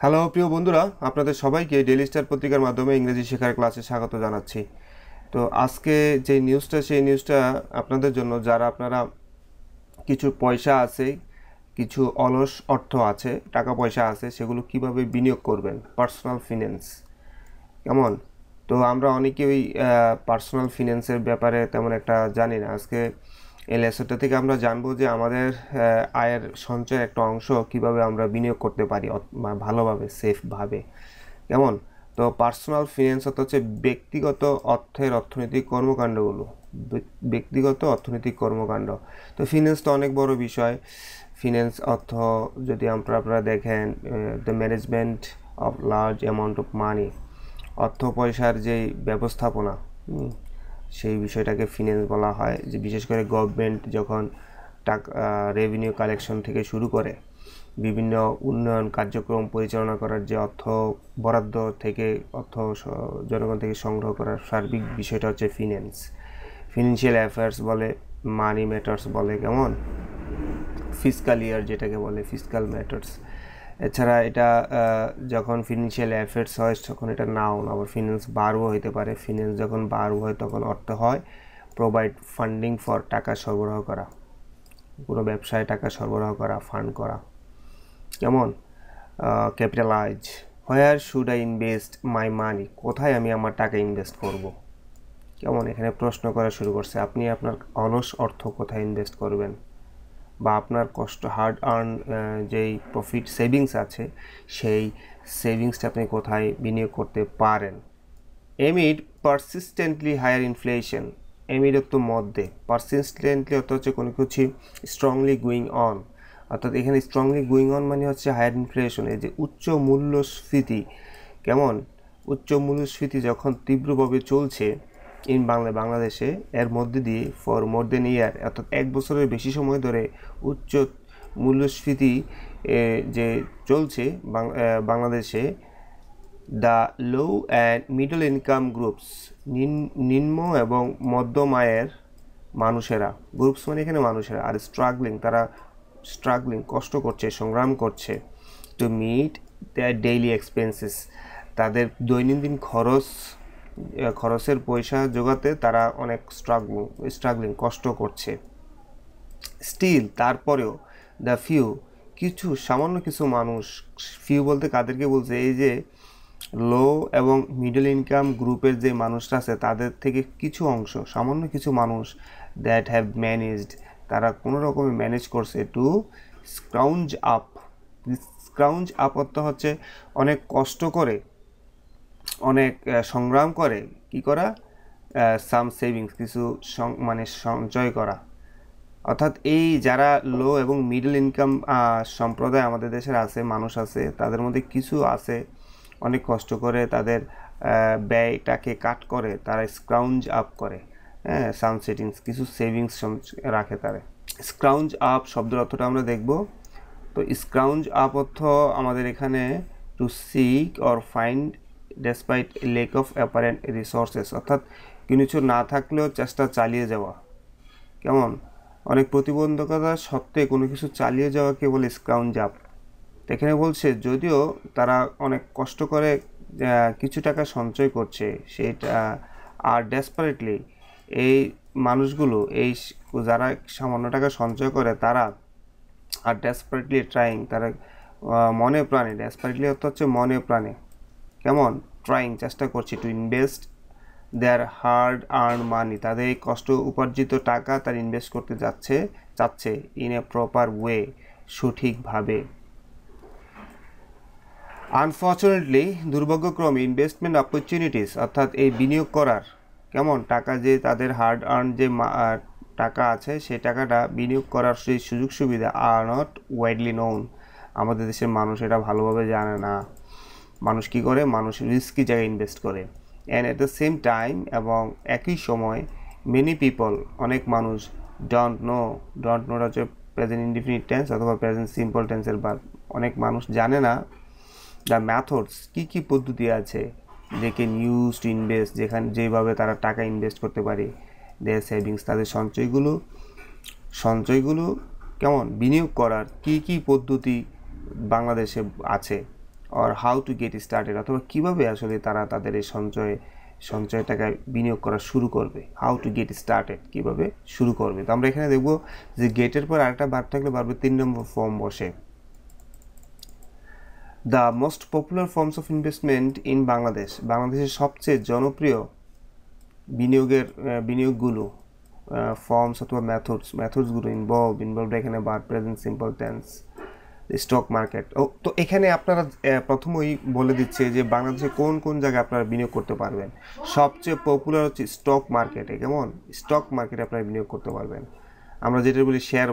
Hello প্রিয় বন্ধুরা, আপনাদের সবাইকে ডেইলি স্টার পত্রিকার মাধ্যমে ইংরেজি শেখার ক্লাসে স্বাগত জানাচ্ছি। তো আজকে যে নিউজটা, সেই নিউজটা আপনাদের জন্য, যারা আপনারা কিছু পয়সা আছে, কিছু অলস অর্থ আছে, টাকা পয়সা আছে, সেগুলো কিভাবে বিনিয়োগ করবেন, পার্সোনাল ফিন্যান্স। কেমন? তো আমরা অনেকেই পার্সোনাল ফিন্যান্সের ব্যাপারে তেমন একটা জানি না। আজকে এই লেসনটা থেকে আমরা জানবো যে আমাদের আয়ের সঞ্চয়ের একটা অংশ কিভাবে আমরা বিনিয়োগ করতে পারি ভালোভাবে, সেফভাবে। কেমন? তো পার্সোনাল ফিন্যান্স হচ্ছে ব্যক্তিগত অর্থনৈতিক কর্মকাণ্ডগুলো, ব্যক্তিগত অর্থনৈতিক কর্মকাণ্ড। তো ফিন্যান্স তো অনেক বড় বিষয়। ফিন্যান্স অর্থ যদি আপনারা দেখেন, the management of large amount of money, অর্থ পয়সার যেই ব্যবস্থাপনা, সেই বিষয়টাকে ফিন্যান্স বলা হয়। যে বিশেষ করে গভর্নমেন্ট যখন টাকা রেভিনিউ কালেকশন থেকে শুরু করে বিভিন্ন উন্নয়ন কার্যক্রম পরিচালনা করার যে অর্থ বরাদ্দ থেকে অর্থ জনগণ থেকে সংগ্রহ করার সার্বিক বিষয়টা হচ্ছে ফিন্যান্স। ফিনান্সিয়াল অ্যাফেয়ার্স বলে, মানি ম্যাটার্স বলে, কেমন? ফিসকাল ইয়ার যেটাকে বলে, ফিসকাল ম্যাটার্স। এছাড়া এটা যখন ফিনান্সিয়াল অ্যাফেয়ার্স হয় তখন এটা নাউন, আবার ফিন্যান্স বারও হইতে পারে। ফিন্যান্স যখন বার হয় তখন অর্থ হয় প্রোভাইড ফান্ডিং ফর, টাকা সরবরাহ করা, কোনো ব্যবসায় টাকা সরবরাহ করা, ফান্ড করা। কেমন? Capitalise, where should I invest my money, কোথায় আমি আমার টাকা ইনভেস্ট করব। কেমন? এখানে প্রশ্ন করা শুরু করছে, আপনি আপনার অলস অর্থ কোথায় ইনভেস্ট করবেন, বা আপনার কষ্ট হার্ড আর্ন যেই প্রফিট সেভিংস আছে, সেই সেভিংসটা আপনি কোথায় বিনিয়োগ করতে পারেন। Amid persistently higher inflation, amid অর্থ মধ্যে, পারসিস্টেন্টলি অর্থ হচ্ছে কোনো কিছু স্ট্রংলি গোয়িং অন, অর্থাৎ এখানে স্ট্রংলি গোয়িং অন মানে হচ্ছে হায়ার ইনফ্লেশন, এই যে উচ্চ মূল্যস্ফীতি। কেমন? উচ্চ মূল্যস্ফীতি যখন তীব্রভাবে চলছে বাংলাদেশে, এর মধ্যে দিয়ে ফর মোর দেন ইয়ার, অর্থাৎ এক বছরের বেশি সময় ধরে উচ্চ মূল্যস্ফীতি যে চলছে বাংলাদেশে, the low and middle income groups, নিম্ন এবং মধ্যম আয়ের মানুষেরা, গ্রুপস মানে এখানে মানুষেরা, আর স্ট্রাগলিং কষ্ট করছে, সংগ্রাম করছে, to meet their daily expenses, তাদের দৈনন্দিন খরচের পয়সা জোগাতে তারা অনেক স্ট্রাগলিং কষ্ট করছে। স্টিল, তারপরেও, দ্য ফিউ, সামান্য কিছু মানুষ, ফিউ বলতে কাদেরকে বলছে? এই যে লো এবং মিডল ইনকাম গ্রুপের যে মানুষরা আছে তাদের থেকে কিছু অংশ, সামান্য কিছু মানুষ, দ্যাট হ্যাভ ম্যানেজড, তারা কোনো রকমে ম্যানেজ করছে, টু স্ক্রাউঞ্জ আপ। স্ক্রাউঞ্জ আপ অর্থ হচ্ছে অনেক কষ্ট করে, অনেক সংগ্রাম করে, কি করা? সাম সেভিংস, কিছু মানে সঞ্চয় করা। অর্থাৎ এই যারা লো এবং মিডল ইনকাম সম্প্রদায় আমাদের দেশের আছে, মানুষ আছে, তাদের মধ্যে কিছু আছে অনেক কষ্ট করে তাদের ব্যয়টাকে কাট করে, তারা স্ক্রাউঞ্জ আপ করে, হ্যাঁ, সাম সেভিংস, কিছু সেভিংস রাখে তারা। স্ক্রাউঞ্জ আপ শব্দের অর্থটা আমরা দেখব। তো স্ক্রাউঞ্জ আপ অর্থ আমাদের এখানে to seek or find despite lake of apparent resources, অর্থাৎ কিছু না থাকলেও চেষ্টা চালিয়ে যাওয়া। কেমন? অনেক প্রতিবন্ধকতা সত্ত্বে কোনো কিছু চালিয়ে যাওয়াকে বলে স্ক্রাউঞ্জ আপ। এখানে বলছে যদিও তারা অনেক কষ্ট করে কিছু টাকা সঞ্চয় করছে, সেটা আর ডেসপারেটলি, এই মানুষগুলো, এই যারা সামান্য টাকা সঞ্চয় করে, তারা আর ডেসপারেটলি ট্রাইং, তারা মনে প্রাণে, ডেসপারেটলি অর্থ হচ্ছে মনে প্রাণে, কেমন? ট্রাইং, চেষ্টা করছে, to invest their hard earn money, তাদের এই কষ্ট উপার্জিত টাকা তারা ইনভেস্ট করতে চাচ্ছে ইন এ প্রপার ওয়ে, সঠিকভাবে। আনফর্চুনেটলি, দুর্ভাগ্যক্রমে, ইনভেস্টমেন্ট অপরচুনিটিস, অর্থাৎ এই বিনিয়োগ করার, কেমন, টাকা যে তাদের হার্ড আর্ন যে টাকা আছে, সেই টাকাটা বিনিয়োগ করার সেই সুযোগ সুবিধা আর নট ওয়াইডলি নোন, আমাদের দেশের মানুষ এটা ভালোভাবে জানে না। মানুষ কি করে? মানুষ রিস্কি জায়গায় ইনভেস্ট করে। And at the same time, এবং একই সময়, মেনি পিপল, অনেক মানুষ, ডোন্ট নোটা হচ্ছে প্রেজেন্ট ইনডিফিনিট টেন্স অথবা প্রেজেন্ট সিম্পল টেন্সের ভার্ব, অনেক মানুষ জানে না দ্য ম্যাথডস, কী পদ্ধতি আছে, they can use to invest, যেভাবে তারা টাকা ইনভেস্ট করতে পারে, দেয়ার সেভিংস, তাদের সঞ্চয়গুলো কেমন বিনিয়োগ করার কী পদ্ধতি বাংলাদেশে আছে, or how to get started, অথবা কীভাবে আসলে তারা তাদের এই সঞ্চয় টাকায় বিনিয়োগ করা শুরু করবে। হাউ টু গেট স্টার্টেড, কীভাবে শুরু করবে। তো আমরা এখানে দেখব যে গেটের পর আরেকটা ভার্ব থাকলে ভার্বের 3 নম্বর ফর্ম বসে। The most popular forms of investment in Bangladesh, বাংলাদেশের সবচেয়ে জনপ্রিয় বিনিয়োগগুলো ফর্মস অথবা মেথডসগুলো ইনভলভড এখানে verb present simple tense, stock market. তো এখানে আপনারা প্রথমেই বলে দিচ্ছে যে বাংলাদেশে কোন কোন জায়গায় আপনারা বিনিয়োগ করতে পারবেন। সবচেয়ে পপুলার হচ্ছে স্টক মার্কেটে, কেমন স্টক মার্কেটে আপনারা বিনিয়োগ করতে পারবেন। আমরা যেটা বলি শেয়ার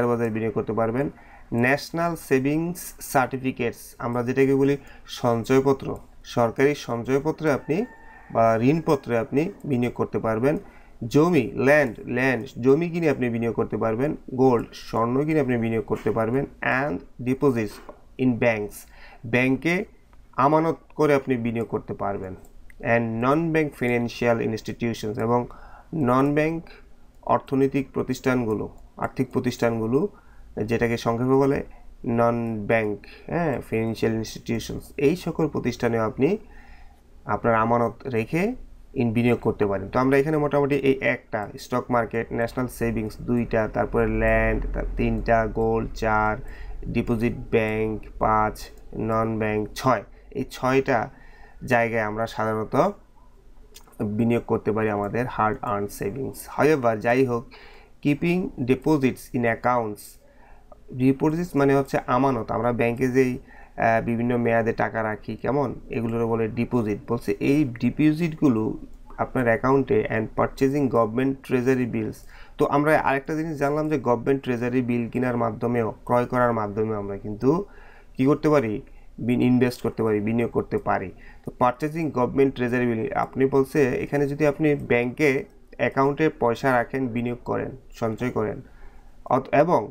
বাজারে বিনিয়োগ করতে পারবেন। ন্যাশনাল সেভিংস সার্টিফিকেটস, আমরা যেটাকে বলি সঞ্চয়পত্র, সরকারি সঞ্চয়পত্রে আপনি বা ঋণপত্রে আপনি বিনিয়োগ করতে পারবেন। জমি ল্যান্ড জমি কিনে আপনি বিনিয়োগ করতে পারবেন। গোল্ড স্বর্ণ কিনে আপনি বিনিয়োগ করতে পারবেন। অ্যান্ড ডিপোজিটস ইন ব্যাংকে আমানত করে আপনি বিনিয়োগ করতে পারবেন। And non bank financial institutions, এবং নন ব্যাংক আর্থিক প্রতিষ্ঠানগুলো যেটাকে সংক্ষেপে বলে নন ব্যাংক ফিনান্সিয়াল ইনস্টিটিউশনস, এই সকল প্রতিষ্ঠানে আপনি আপনার আমানত রেখে বিনিয়োগ করতে পারেন। তো আমরা এখানে মোটামুটি এই একটা স্টক মার্কেট, ন্যাশনাল সেভিংস 2টা, তারপরে ল্যান্ড 3টা, গোল্ড 4, ডিপোজিট ব্যাংক 5, নন ব্যাংক 6, এই 6টা জায়গায় আমরা সাধারণত বিনিয়োগ করতে পারি আমাদের হার্ড আর্ন সেভিংস। হাউএভার, যাই হোক, keeping deposits in accounts, deposits মানে হচ্ছে আমানত, আমরা ব্যাংকে যেই বিভিন্ন মেয়াদে টাকা রাখি, কেমন এগুলোর বলে ডিপোজিট। বলছে এই ডিপোজিটগুলো আপনার অ্যাকাউন্টে and purchasing government treasury bills. তো আমরা আরেকটা জিনিস জানলাম যে গভর্নমেন্ট ট্রেজারি বিল কেনার মাধ্যমেও, ক্রয় করার মাধ্যমে আমরা কিন্তু কী করতে পারি, ইনভেস্ট করতে পারি, বিনিয়োগ করতে পারি। তো পারচেজিং গভর্নমেন্ট ট্রেজারি বিল, আপনি বলছে এখানে যদি আপনি ব্যাংকে অ্যাকাউন্টে পয়সা রাখেন, বিনিয়োগ করেন, সঞ্চয় করেন, এবং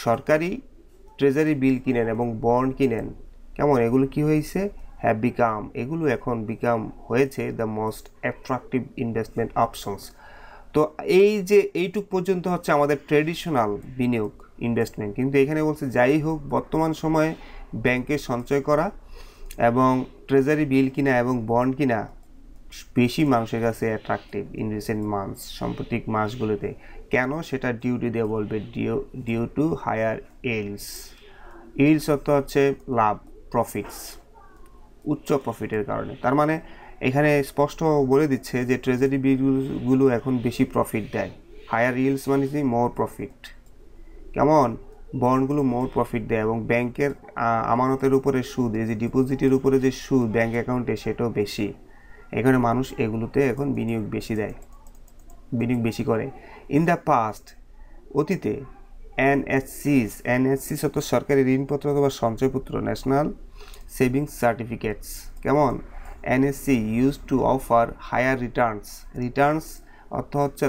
সরকারি ট্রেজারি বিল কিনেন এবং বন্ড কিনেন, কেমন এগুলো কি হয়েছে, এগুলো এখন হয়েছে the most attractive investment options. তো এই যে এইটুক পর্যন্ত হচ্ছে আমাদের ট্রেডিশনাল বিনিয়োগ ইনভেস্টমেন্ট। কিন্তু এখানে বলছে যাই হোক, বর্তমান সময়ে ব্যাংকে সঞ্চয় করা এবং ট্রেজারি বিল কিনা এবং বন্ড কিনা বেশি মানুষের কাছে অ্যাট্রাকটিভ ইন রিসেন্ট মান্থস, সাম্প্রতিক মাসগুলোতে। কেন, সেটা ডিউটি দিয়ে বলবে, ডিউ টু হায়ার ইল্ডস অর্থ হচ্ছে লাভ, প্রফিটস, উচ্চ প্রফিটের কারণে। তার মানে এখানে স্পষ্ট বলে দিচ্ছে যে ট্রেজারি বিলগুলো এখন বেশি প্রফিট দেয়। হায়ার ইল্ডস মানে কি, মোর প্রফিট, কেমন বন্ডগুলো মোর প্রফিট দেয়, এবং ব্যাংকের আমানতের উপরে সুদ, এই যে ডিপোজিটের উপরে যে সুদ ব্যাংক অ্যাকাউন্টে, সেটাও বেশি। এখানে মানুষ এগুলোতে এখন বিনিয়োগ বেশি করে। ইন দ্য পাস্ট, অতীতে, এনএসসিস অর্থ সরকারি ঋণপত্র অথবা সঞ্চয়পত্র, ন্যাশনাল সেভিংস সার্টিফিকেটস, কেমন NSC use to offer higher returns অর্থ হচ্ছে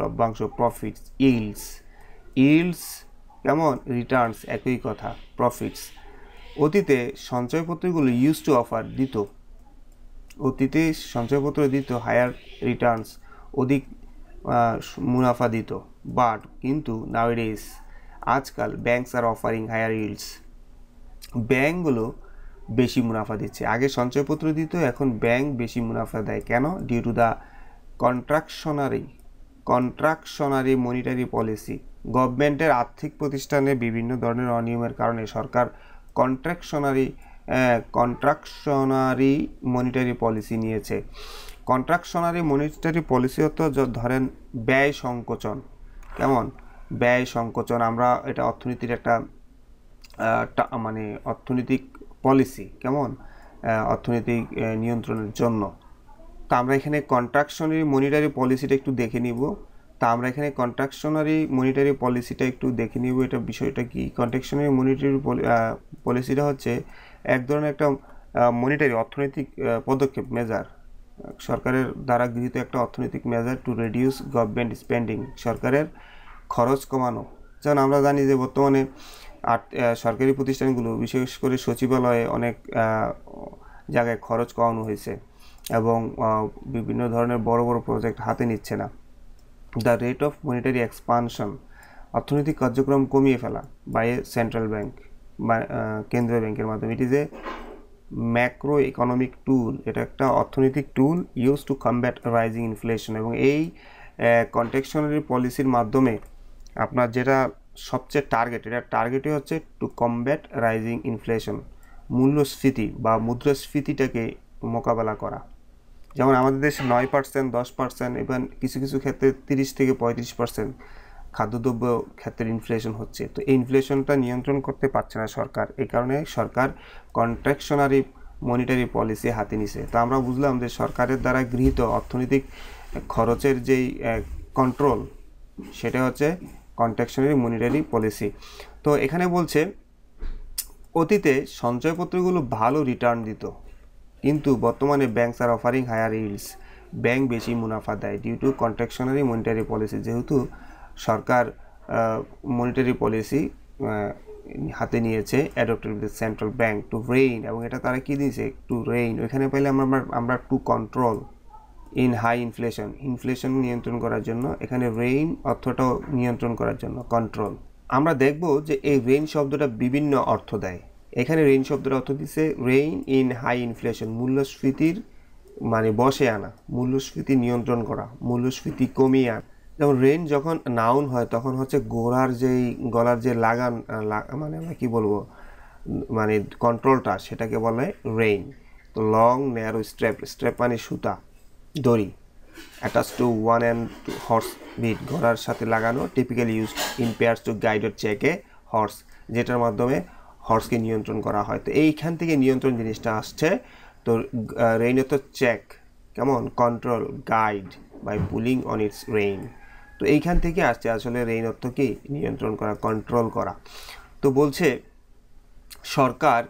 লভ্যাংশ, প্রফিটস, ইল্ডস কেমন, রিটার্নস একই কথা, প্রফিটস। অতীতে সঞ্চয়পত্রগুলো ইউজ টু অফার দিত হায়ার রিটার্নস, অধিক মুনাফা দিত। বাট কিন্তু নাওয়াডেজ, আজকাল banks are offering higher yields, ব্যাংকগুলো বেশি মুনাফা দিচ্ছে। আগে সঞ্চয়পত্র দিত, এখন ব্যাংক বেশি মুনাফা দেয়। কেন, due to the contractionary monetary policy, গভর্নমেন্টের আর্থিক প্রতিষ্ঠানে বিভিন্ন ধরনের অনিয়মের কারণে সরকার কন্ট্রাকশনারি মনিটারি পলিসি নিয়েছে। কন্ট্রাকশনারি মনিটারি পলিসি অর্থ ধরেন ব্যয় সংকোচন, কেমন ব্যয় সংকোচন, আমরা এটা অর্থনীতির একটা মানে অর্থনৈতিক পলিসি, কেমন অর্থনৈতিক নিয়ন্ত্রণের জন্য। তো আমরা এখানে কন্ট্রাকশনারি মনিটারি পলিসিটা একটু দেখে নিব। এটা বিষয়টা কি, কন্ট্রাকশনারি মনিটারি পলিসিটা হচ্ছে এক ধরনের একটা মনিটারি অর্থনৈতিক পদক্ষেপ, মেজার, সরকারের দ্বারা গৃহীত একটা অর্থনৈতিক measure to reduce government spending, সরকারের খরচ কমানো। যেমন আমরা জানি যে বর্তমানে সরকারি প্রতিষ্ঠানগুলো, বিশেষ করে সচিবালয়ে অনেক জায়গায় খরচ কমানো হয়েছে এবং বিভিন্ন ধরনের বড় বড় প্রজেক্ট হাতে নিচ্ছে না। The rate of monetary expansion, অর্থনৈতিক কার্যক্রম কমিয়ে ফেলা বাই এ সেন্ট্রাল ব্যাংক বা কেন্দ্রীয় ব্যাংকের মাধ্যমে। It is a macro economic tool, এটা একটা অর্থনৈতিক tool use to combat rising inflation. এবং এই কন্টেক্সশনারি পলিসির মাধ্যমে আপনার যেটা সবচেয়ে টার্গেট, এটা টার্গেটই হচ্ছে টু কমব্যাট রাইজিং ইনফ্লেশন, মূল্যস্ফীতি বা মুদ্রাস্ফীতিটাকে মোকাবেলা করা। যেমন আমাদের দেশে 9%, 10%, এবং কিছু কিছু ক্ষেত্রে 30 থেকে 35% খাদ্যদ্রব্য ক্ষেত্রে ইনফ্লেশন হচ্ছে। তো এই ইনফ্লেশনটা নিয়ন্ত্রণ করতে পারছে না সরকার, এই কারণে সরকার কন্ট্রাকশনারি মনিটারি পলিসি হাতে নিছে। তো আমরা বুঝলাম যে সরকারের দ্বারা গৃহীত অর্থনৈতিক খরচের যেই কন্ট্রোল, সেটা হচ্ছে কন্ট্রাকশনারি মনিটারি পলিসি। তো এখানে বলছে অতীতে সঞ্চয়পত্রগুলো ভালো রিটার্ন দিত, কিন্তু বর্তমানে banks are offering higher yields, bank বেশি মুনাফা দেয় due to contractionary monetary policy. যেহেতু সরকার মনিটারি পলিসি হাতে নিয়েছে, adopted with central bank to rein, এবং এটা তারা কী দিয়েছে, টু রেইন। ওইখানে পাইলে আমরা to control in high inflation, inflation নিয়ন্ত্রণ করার জন্য, এখানে রেইন অর্থটাও নিয়ন্ত্রণ করার জন্য কন্ট্রোল। আমরা দেখব যে এই রেইন শব্দটা বিভিন্ন অর্থ দেয়। এখানে রেইন শব্দটা অর্থ দিচ্ছে রেইন ইন হাই ইনফ্লেশন, মূল্যস্ফীতির মানে বসে আনা, মূল্যস্ফীতি নিয়ন্ত্রণ করা, মূল্যস্ফীতি কমিয়ে আনা। যেমন রেইন যখন নাউন হয় তখন হচ্ছে গলার যে লাগান, মানে আমরা কী বলবো, মানে কন্ট্রোলটা, সেটাকে বলে রেইন। তো লং ন্যারো স্ট্র্যাপ মানে সুতা, দড়ি, attach to one end to horse bit, ঘোড়ার সাথে লাগানো, typically use in pairs to guided চেকে হর্স, যেটার মাধ্যমে হর্সকে নিয়ন্ত্রণ করা হয়। তো এইখান থেকে নিয়ন্ত্রণ জিনিসটা আসছে। তো রেইন তো চেক, কেমন, control, guide by pulling on its rein. তো এইখান থেকে আসছে আসলে রেইন অর্থ কি, নিয়ন্ত্রণ করা, কন্ট্রোল করা। তো বলছে সরকার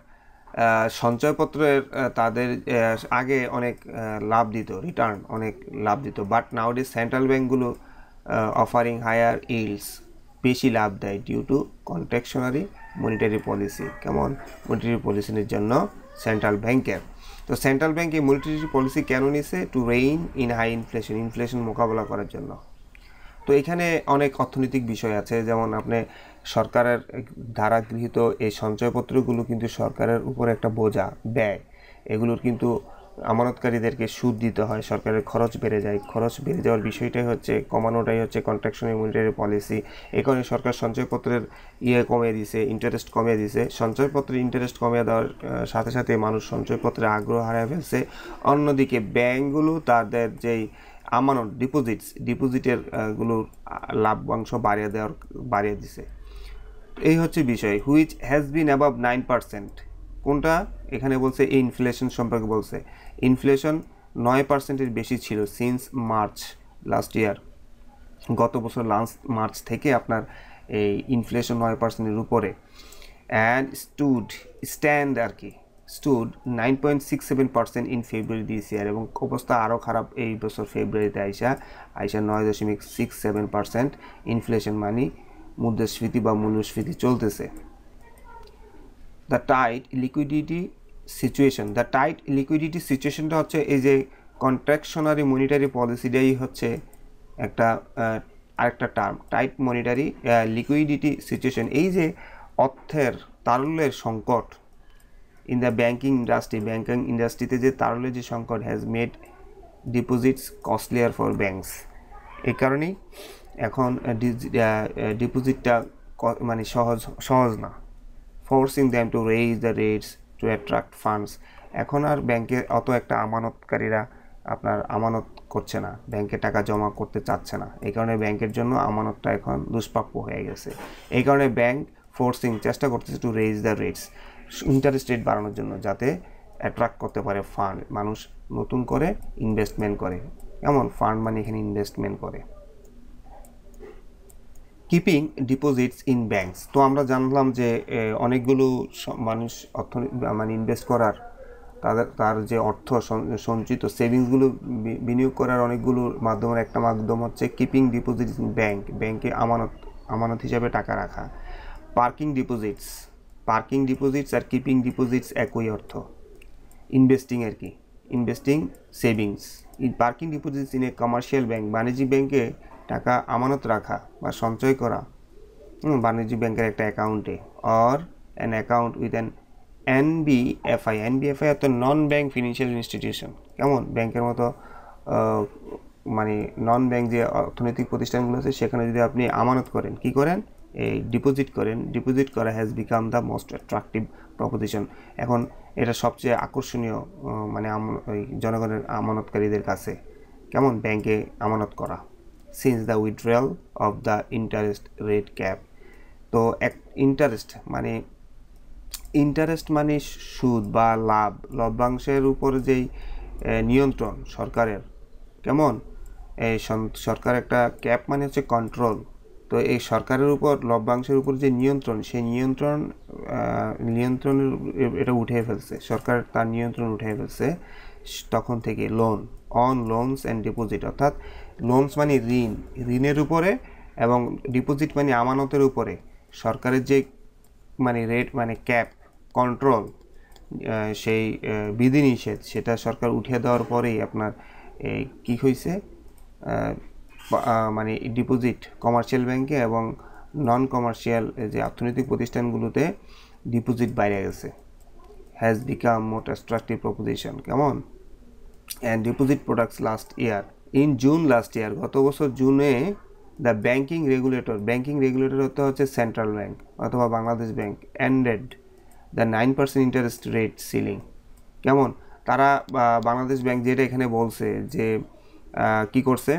সঞ্চয়পত্রের তাদের আগে অনেক লাভ দিত, রিটার্ন অনেক লাভ দিত, বাট নাউডেজ সেন্ট্রাল ব্যাঙ্কগুলো অফারিং হায়ার ইল্ডস, বেশি লাভ দেয় due to contractionary monetary policy. কেমন, মনিটারি পলিসির জন্য সেন্ট্রাল ব্যাংকের। তো সেন্ট্রাল ব্যাংক এই মনিটারি পলিসি কেন নিছে, to rein in high inflation, inflation মোকাবেলা করার জন্য। তো এখানে অনেক অর্থনৈতিক বিষয় আছে, যেমন আপনি সরকারের দ্বারা গৃহীত এই সঞ্চয়পত্রগুলো কিন্তু সরকারের উপর একটা বোঝা, ব্যয়, এগুলোর কিন্তু আমানতকারীদেরকে সুদ দিতে হয়, সরকারের খরচ বেড়ে যায়। খরচ বেড়ে যাওয়ার বিষয়টাই হচ্ছে কমানোটাই হচ্ছে কন্ট্রাকশনারি মনিটারি পলিসি। এই কারণে সরকার সঞ্চয়পত্রের কমিয়ে দিছে, ইন্টারেস্ট কমিয়ে দিছে। সঞ্চয়পত্রের ইন্টারেস্ট কমিয়ে দেওয়ার সাথে সাথে মানুষ সঞ্চয়পত্রে আগ্রহ হারিয়ে ফেলছে। অন্যদিকে ব্যাংকগুলো তাদের যেই আমানত, ডিপোজিটের গুলোর লাভ্যাংশ বাড়িয়ে দিছে। এই হচ্ছে বিষয়। হুইচ হ্যাজ বিন অ্যাবাভ 9%, কোনটা এখানে বলছে, এই ইনফ্লেশন সম্পর্কে বলছে। ইনফ্লেশন 9%-এর বেশি ছিল সিন্স মার্চ লাস্ট ইয়ার, গত বছর লাস্ট মার্চ থেকে আপনার এই ইনফ্লেশন 9%-এর উপরে। And stand 9.67% in February this ইয়ার, এবং অবস্থা আরও খারাপ এই বছর ফেব্রুয়ারিতে আইসা 9.67% ইনফ্লেশন, মানে মুদ্রাস্ফীতি বা মূল্যস্ফীতি চলতেছে। দ্য টাইট লিকুইডিটি সিচুয়েশনটা হচ্ছে এই যে কন্ট্রাকশনারি মনিটারি পলিসিটাই হচ্ছে একটা আরেকটা term, tight monetary liquidity situation. এই যে অর্থের তারল্যের সংকট ইন দ্য ব্যাঙ্কিং ইন্ডাস্ট্রিতে যে তারল্যের যে সংকট has made deposits costlier for banks. এই কারণেই এখন ডিপোজিটটা মানে সহজ না, forcing them to raise the rates two attract funds. এখন আর ব্যাংকে অত একটা আমানতকারীরা আপনার আমানত করছে না, ব্যাংকে টাকা জমা করতে চাচ্ছে না। এই কারণে ব্যাংকের জন্য আমানতটা এখন দুষ্প্রাপ্য হয়ে গেছে। এই কারণে ব্যাংক চেষ্টা করতেছে two raise the rates, interest rate বাড়ানোর জন্য, যাতে অ্যাট্রাক্ট করতে পারে ফান্ড, মানুষ নতুন করে ইনভেস্টমেন্ট করে। এমন ফান্ড মানে এখানে ইনভেস্টমেন্ট করে। Keeping deposits in banks. তো আমরা জানলাম যে অনেকগুলো মানুষ মানে ইনভেস্ট করার, তার যে অর্থ সঞ্চিত সেভিংসগুলো বিনিয়োগ করার অনেকগুলো মাধ্যমের একটা মাধ্যম হচ্ছে কিপিং ডিপোজিটস ইন ব্যাংকে আমানত হিসাবে টাকা রাখা। পার্কিং ডিপোজিটস আর কিপিং ডিপোজিটস একই অর্থ, investing investing savings. Parking deposits in a commercial bank, বাণিজ্যিক ব্যাংকে টাকা আমানত রাখা বা সঞ্চয় করা বাণিজ্যিক ব্যাংকের একটা অ্যাকাউন্টে, or an account with an NBFI অর্থাৎ নন ব্যাংক ফিনান্সিয়াল ইনস্টিটিউশন, কেমন ব্যাংকের মতো মানে নন ব্যাংক যে অর্থনৈতিক প্রতিষ্ঠানগুলো আছে সেখানে যদি আপনি আমানত করেন, কি করেন, এই ডিপোজিট করেন, ডিপোজিট করা has become the most attractive proposition. এখন এটা সবচেয়ে আকর্ষণীয় মানে ওই জনগণের আমানতকারীদের কাছে, কেমন, ব্যাংকে আমানত করা। Since the withdrawal of the interest rate cap. তো ইন্টারেস্ট মানে সুদ বা লভ্যাংশের উপর যেই নিয়ন্ত্রণ সরকারের, কেমন, এই সরকার একটা ক্যাপ মানে হচ্ছে কন্ট্রোল। তো এই সরকারের উপর লভ্যাংশের উপর যে নিয়ন্ত্রণ, সেই নিয়ন্ত্রণের এটা উঠিয়ে ফেলছে সরকার, তার নিয়ন্ত্রণ উঠিয়ে ফেলছে তখন থেকে লোনস অ্যান্ড ডিপোজিট, অর্থাৎ লোনস মানে ঋণের উপরে এবং ডিপোজিট মানে আমানতের উপরে সরকারের যে মানে রেট মানে ক্যাপ কন্ট্রোল, সেই বিধিনিষেধ সেটা সরকার উঠিয়ে দেওয়ার পরেই আপনার কি হয়েছে, মানে ডিপোজিট কমার্শিয়াল ব্যাংকে এবং নন কমার্শিয়াল যে অর্থনৈতিক প্রতিষ্ঠানগুলোতে ডিপোজিট বাইরে গেছে। Has become more attractive proposition, কেমন। And deposit products last year, in June last year, গত বছর জুনে, দ্য ব্যাংকিং রেগুলেটর হচ্ছে সেন্ট্রাল ব্যাংক অথবা Bangladesh bank, ended the 9% interest rate ceiling, কেমন। তারা বাংলাদেশ ব্যাংক যেটা এখানে বলছে যে কি করছে,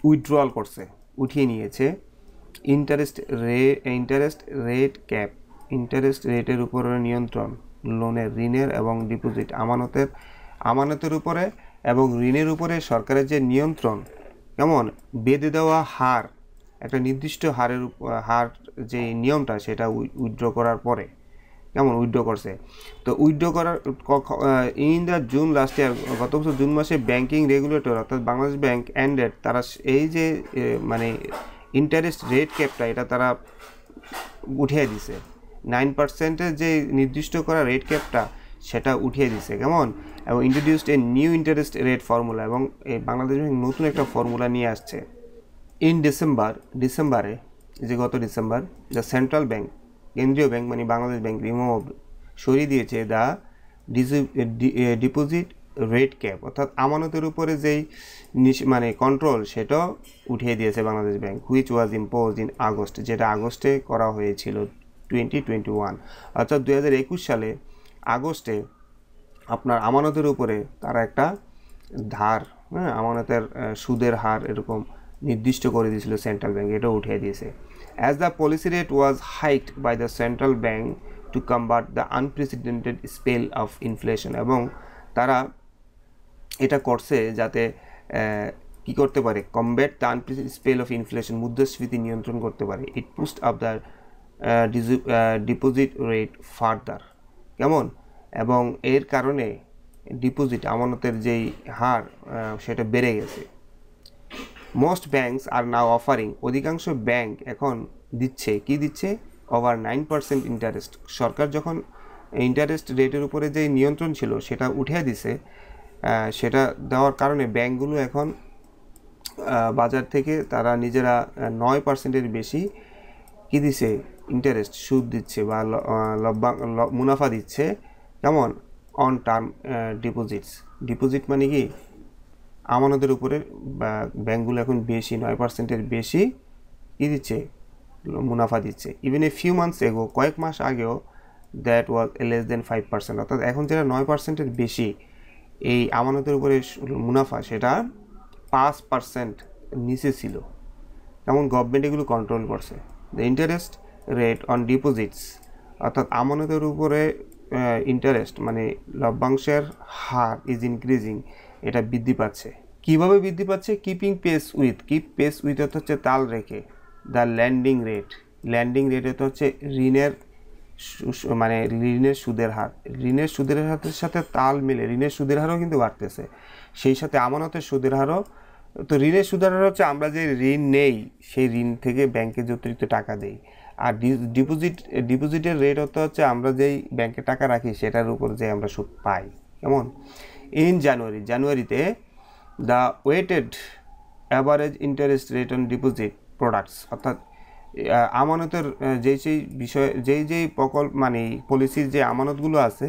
উইথড্রয়াল করছে, উঠিয়ে নিয়েছে ইন্টারেস্ট রেট ক্যাপ, ইন্টারেস্ট রেটের উপরে নিয়ন্ত্রণ, ঋণের এবং ডিপোজিট আমানতের উপরে এবং ঋণের উপরে সরকারের যে নিয়ন্ত্রণ, কেমন, বেঁধে দেওয়া হার, একটা নির্দিষ্ট হার যে নিয়মটা সেটা উইথড্র করার পরে, কেমন, উইথড্র করছে। তো উইথড্র করার in the June last year, গত বছর জুন মাসে ব্যাংকিং রেগুলেটর অর্থাৎ বাংলাদেশ ব্যাংক এন্ডেড, তারা এই যে মানে ইন্টারেস্ট রেট ক্যাপটা এটা তারা উঠিয়ে দিছে, 9%-এর যে নির্দিষ্ট করা রেট ক্যাপটা সেটা উঠিয়ে দিছে, কেমন, এবং introduced a new interest rate formula, এবং এই বাংলাদেশ ব্যাংক নতুন একটা ফর্মুলা নিয়ে আসছে। ইন ডিসেম্বরে, যে গত ডিসেম্বর, দ্য সেন্ট্রাল ব্যাংক, কেন্দ্রীয় ব্যাংক মানে বাংলাদেশ ব্যাংক সরিয়ে দিয়েছে দ্য ডিপোজিট রেট ক্যাপ, অর্থাৎ আমানতের উপরে যেই মানে কন্ট্রোল সেটাও উঠিয়ে দিয়েছে Bangladesh bank, which was imposed in August, যেটা আগস্টে করা হয়েছিল 2021, অর্থাৎ 2021 সালে আগস্টে আপনার আমানতের উপরে তারা একটা ধার, আমানতের সুদের হার এরকম নির্দিষ্ট করে দিয়েছিল সেন্ট্রাল ব্যাংক, এটাও উঠিয়ে দিয়েছে। As the policy rate was hiked by the central bank to combat the unprecedented spell of inflation, এবং তারা এটা করছে যাতে কি করতে পারে, combat the unprecedented spell of inflation, মুদ্রাস্ফীতি নিয়ন্ত্রণ করতে পারে। It pushed up the deposit rate further, কেমন, এবং এর কারণে ডিপোজিট আমানতের যেই হার সেটা বেড়ে গেছে। মোস্ট ব্যাংকস আর নাও অফারিং, অধিকাংশ ব্যাংক এখন দিচ্ছে, কি দিচ্ছে, ওভার 9% ইন্টারেস্ট। সরকার যখন ইন্টারেস্ট রেটের উপরে যে নিয়ন্ত্রণ ছিল সেটা উঠিয়ে দিছে, সেটা দেওয়ার কারণে ব্যাংকগুলো এখন বাজার থেকে তারা নিজেরা 9%-এর বেশি কি দিছে, ইন্টারেস্ট সুদ দিচ্ছে বা মুনাফা দিচ্ছে, কেমন, অন টার্ম ডিপোজিট মানে কি, আমানতের উপরে ব্যাংকগুলো এখন বেশি 9%-এর বেশি কি দিচ্ছে, মুনাফা দিচ্ছে। ইভেন এ ফিউ মান্থস এগো, কয়েক মাস আগেও, দ্যাট ওয়াজ লেস দেন 5%, অর্থাৎ এখন যেটা 9%-এর বেশি এই আমানতের উপরে মুনাফা, সেটা 5% নিচে ছিল, এমন গভর্নমেন্ট এগুলো কন্ট্রোল করছে। The interest rate on deposits, অর্থাৎ আমানতের উপরে ইন্টারেস্ট মানে লভ্যাংশের হার ইজ ইনক্রিজিং, এটা বৃদ্ধি পাচ্ছে। কিভাবে বৃদ্ধি পাচ্ছে, কিপ পেস উইথ অর্থ হচ্ছে তাল রেখে, দ্য ল্যান্ডিং রেট হচ্ছে ঋণের সুদের হার, ঋণের সুদের হারের সাথে তাল মিলে ঋণের সুদের হারও কিন্তু বাড়তেছে, সেই সাথে আমানতের সুদের হারও। তো ঋণের সুদের হার হচ্ছে আমরা যে ঋণ নেই সেই ঋণ থেকে ব্যাংকে যে অতিরিক্ত টাকা দেই, আর ডিপোজিটের রেট হচ্ছে আমরা যেই ব্যাংকে টাকা রাখি সেটার উপর যে আমরা সুদ পাই, কেমন। ইন জানুয়ারিতে the weighted average interest rate on deposit products, অর্থাৎ আমানতের যেই বিষয় যেই প্রকল্প মানে পলিসির যে আমানতগুলো আছে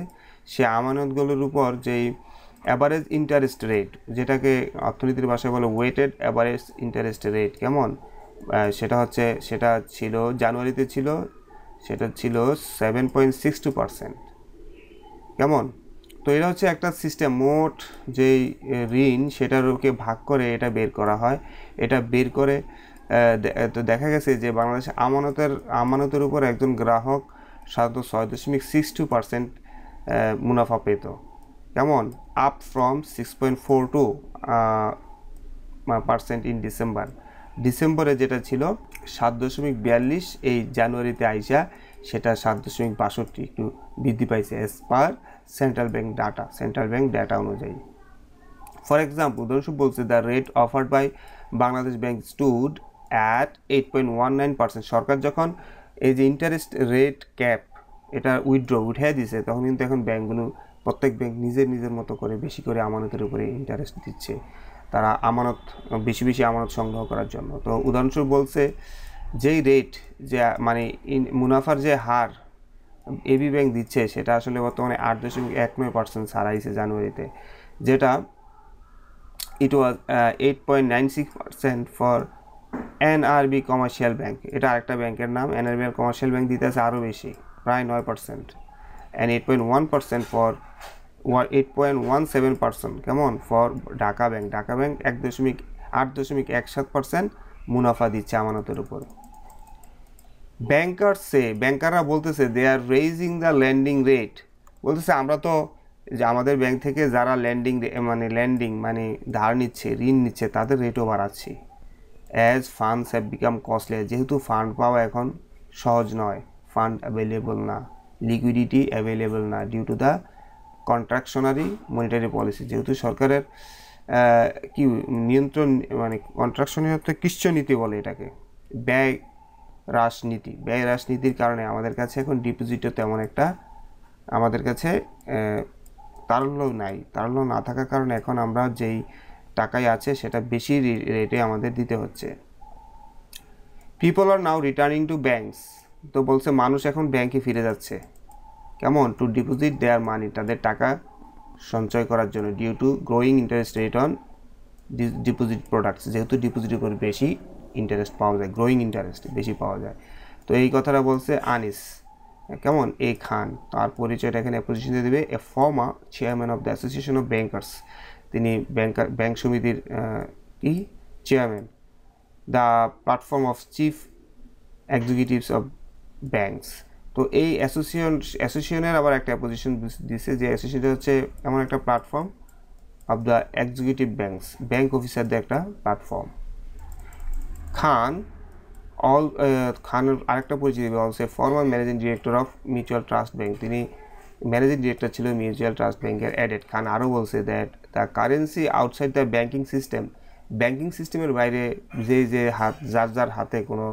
সে আমানতগুলোর উপর যেই অ্যাভারেজ ইন্টারেস্ট রেট, যেটাকে অর্থনীতির ভাষায় বলে ওয়েটেড অ্যাভারেজ ইন্টারেস্ট রেট, কেমন সেটা ছিল জানুয়ারিতে সেটা ছিল 7.62%, কেমন। তো এটা হচ্ছে একটা সিস্টেম, মোট যেই ঋণ সেটারকে ভাগ করে এটা বের করা হয়। এটা বের করে তো দেখা গেছে যে বাংলাদেশে আমানতের উপর একজন গ্রাহক সাধারণত 6.62% মুনাফা পেত, কেমন, আপ ফ্রম 6.42% ইন ডিসেম্বরে যেটা ছিল 7.42, এই জানুয়ারিতে আইসা সেটা 7.62 একটু বৃদ্ধি পাইছে as per central bank data অনুযায়ী। ফর এক্সাম্পল, উদাহরণস্বরূপ বলছে the rate offered by Bangladesh bank stood at 8.19%। সরকার যখন এই যে ইন্টারেস্ট রেট ক্যাপ এটা উঠে দিছে, তখন কিন্তু এখন ব্যাংকগুলো প্রত্যেক ব্যাংক নিজের মতো করে বেশি করে আমানতের উপরে ইন্টারেস্ট দিচ্ছে, তারা বেশি আমানত সংগ্রহ করার জন্য। তো উদাহরণস্বরূপ বলছে যেই রেট যে মানে মুনাফার যে হার এবি ব্যাংক দিচ্ছে সেটা আসলে বর্তমানে 8.19% ছাড়াইছে জানুয়ারিতে, যেটা ইট ওয়াজ 8.96% ফর এনআরবি কমার্শিয়াল ব্যাংক। এটা আরেকটা ব্যাংকের নাম, এনআরবি কমার্শিয়াল ব্যাংক দিতে আছে আরও বেশি, প্রায় 9%, অ্যান্ড 8.17%, কেমন, ফর ঢাকা ব্যাংক 8.17% মুনাফা দিচ্ছে আমানতের উপরে। ব্যাংকাররা বলতেছে দে আর রেইজিং দ্য ল্যান্ডিং রেট, বলতেছে আমরা তো যে আমাদের ব্যাংক থেকে যারা ল্যান্ডিং মানে ধার নিচ্ছে, ঋণ নিচ্ছে, তাদের রেটও বাড়াচ্ছি। As funds have become costly, যেহেতু ফান্ড পাওয়া এখন সহজ নয়, ফান্ড অ্যাভেলেবল না, লিকুইডিটি অ্যাভেলেবল না, due to the contractionary monetary policy, যেহেতু সরকারের নিয়ন্ত্রণ মানে কন্ট্রাকশনারি অর্থে কৃচ্ছনীতি বলে এটাকে, ব্যয় রাজনীতির কারণে আমাদের কাছে এখন ডিপোজিটও তেমন একটা আমাদের কাছে তারল্য না থাকার কারণে এখন আমরা যেই টাকায় আছে সেটা বেশি রেটে আমাদের দিতে হচ্ছে। People are now returning to banks, তো বলছে মানুষ এখন ব্যাংকে ফিরে যাচ্ছে, কেমন, টু ডিপোজিট দেয়ার মানি, তাদের টাকা সঞ্চয় করার জন্য, due to growing interest rate on deposit products, যেহেতু ডিপোজিটের উপর বেশি ইন্টারেস্ট পাওয়া যায়, গ্রোয়িং ইন্টারেস্ট বেশি পাওয়া যায়। তো এই কথাটা বলছে আনিস, কেমন, এ খান, তার পরিচয়টা এখানে পজিশন দিয়ে দেবে এ former chairman of the association of bankers, তিনি ব্যাংক সমিতির chairman, the platform of chief executives of banks. তো এই অ্যাসোসিয়েশনের আবার একটা পজিশন দিছে, যে অ্যাসোসিয়েশন হচ্ছে এমন একটা platform of the executive bank অফিসারদের একটা প্ল্যাটফর্ম। খানের আরেকটা পরিচিতি বলছে former managing director of mutual trust bank, তিনি ম্যানেজিং ডিরেক্টর ছিল মিউচুয়াল ট্রাস্ট ব্যাংকের। অ্যাডেড খান আরও বলছে that the currency outside the banking সিস্টেমের বাইরে যার হাতে কোনো